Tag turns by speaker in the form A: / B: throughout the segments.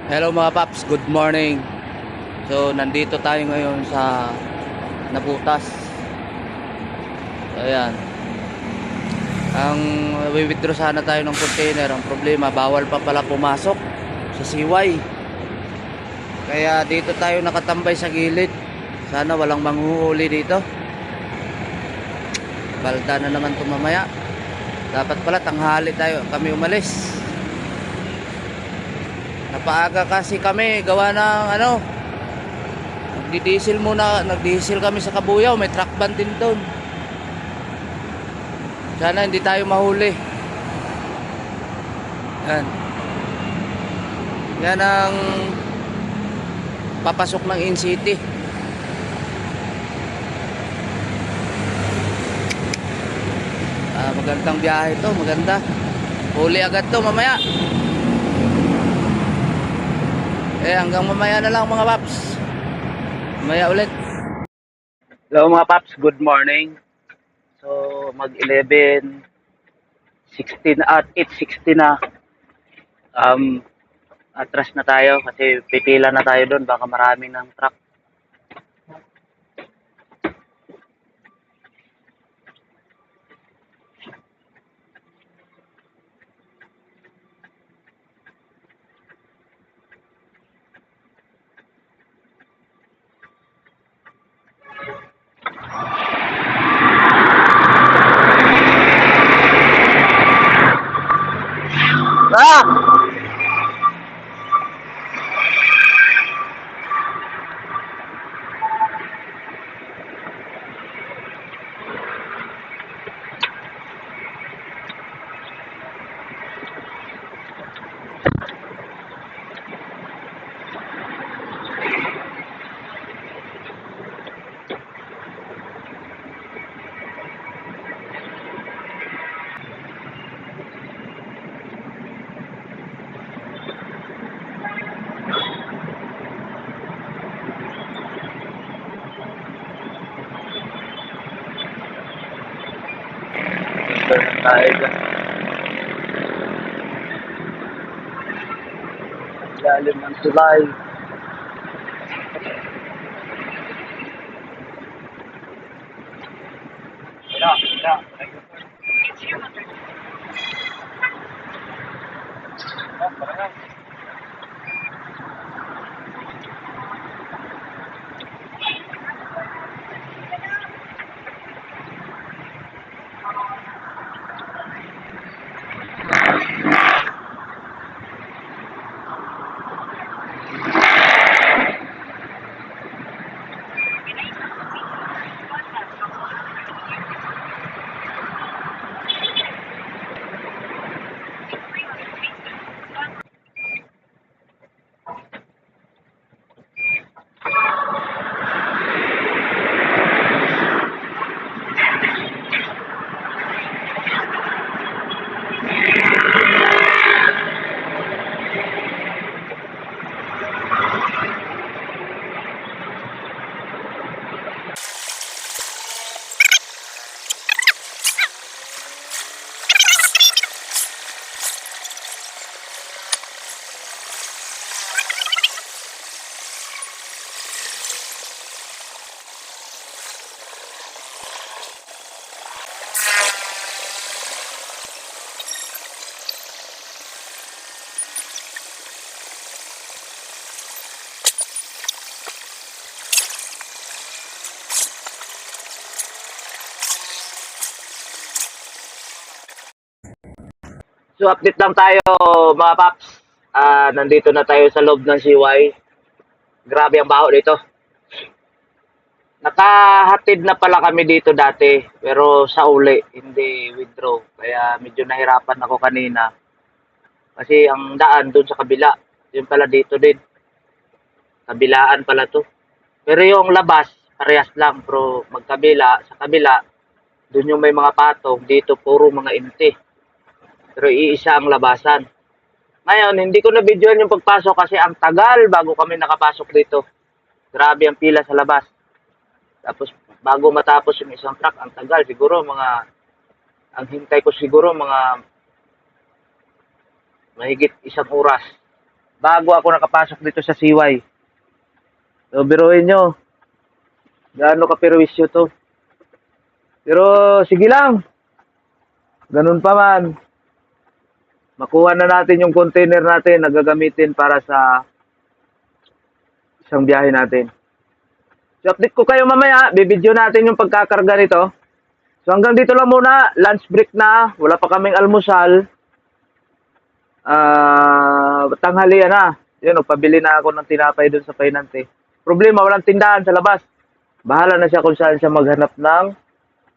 A: Hello mga paps, good morning. So nandito tayo ngayon sa Nabutas. So, ayan. Ang withdraw sana tayo ng container. Ang problema, bawal pa pala pumasok sa CY. Kaya dito tayo nakatambay sa gilid. Sana walang manghuhuli dito. Balda na naman ito mamaya. Dapat pala tanghali tayo kami umalis. Napaaga kasi kami gawa ng nagdidiesel kami sa Kabuyaw, may truck ban din doon. Sana hindi tayo mahuli. Yan. Yan ang papasok ng In-City. Magandang biyahe to, maganda. Huli agad to mamaya. Hanggang mamaya na lang mga paps. Mamaya ulit. Hello mga paps, good morning. So mag 11:16 at 8:16 na. Atras na tayo kasi pipila na tayo doon, baka maraming ng truck. Ah! Tayo dyan. Lalim ng tulay. So update lang tayo mga paps. Nandito na tayo sa loob ng CY. Grabe ang baho dito. Nakahatid na pala kami dito dati, pero sa uli, hindi withdraw. Kaya medyo nahirapan ako kanina. Kasi ang daan doon sa kabila, yun pala dito din. Kabilaan pala to. Pero yung labas, parehas lang. Pero magkabila, sa kabila, doon yung may mga patong. Dito puro mga inti. Pero iisa ang labasan. Ngayon, hindi ko na videoan yung pagpasok kasi ang tagal bago kami nakapasok dito. Grabe ang pila sa labas. Tapos bago matapos yung isang truck, ang tagal. Ang hintay ko siguro mga mahigit isang oras. bago ako nakapasok dito sa CY. So, biruin nyo. Gaano kapirwisyo to. Pero, sige lang. Ganun pa man. Makuha na natin yung container natin na gagamitin para sa isang biyahe natin. So, update ko kayo mamaya. Bibidyo natin yung pagkakarga nito. So, hanggang dito lang muna. Lunch break na. Wala pa kaming almusal. Tanghalian na. Yun, pabili na ako ng tinapay doon sa Painante. Problema, walang tindahan sa labas. Bahala na siya kung saan siya maghanap ng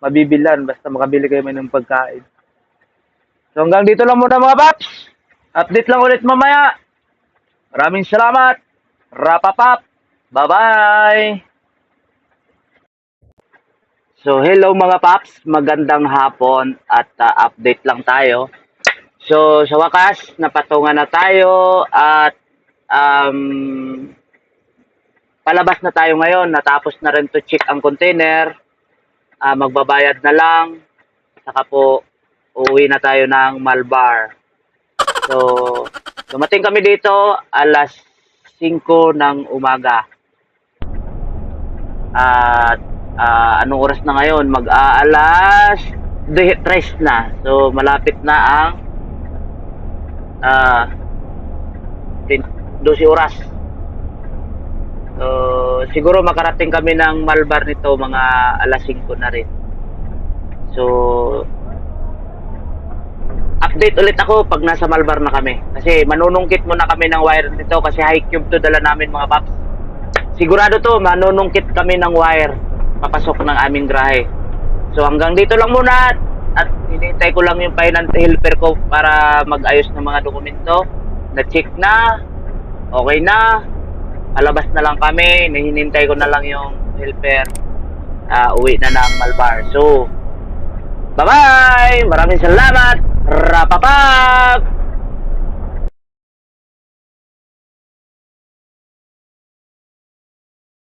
A: mabibilan. Basta makabili kayo may ng pagkain. So hanggang dito lang muna mga paps. Update lang ulit mamaya. Maraming salamat. Rapapap. Bye-bye. So hello mga paps. Magandang hapon at update lang tayo. So sa wakas, napatungan na tayo at palabas na tayo ngayon. Natapos na rin to check ang container. Magbabayad na lang. Saka po uuwi na tayo ng Malbar. So, dumating kami dito alas 5 ng umaga. At anong oras na ngayon? Mag-aalas 3 na. So, malapit na ang 12 oras. So, siguro makarating kami ng Malbar nito mga alas 5 na rin. So, update ulit ako pag nasa Malbar na kami. Kasi manunungkit muna kami ng wire nito kasi high cube to dala namin mga paps. Sigurado to, manunungkit kami ng wire papasok ng aming grahe. So hanggang dito lang muna at hinihintay ko lang yung finance helper ko para mag-ayos ng mga dokumento. Na-check na, okay na, palabas na lang kami, hinihintay ko na lang yung helper. Uwi na ng Malbar. So, bye-bye! Maraming salamat! Rapapap!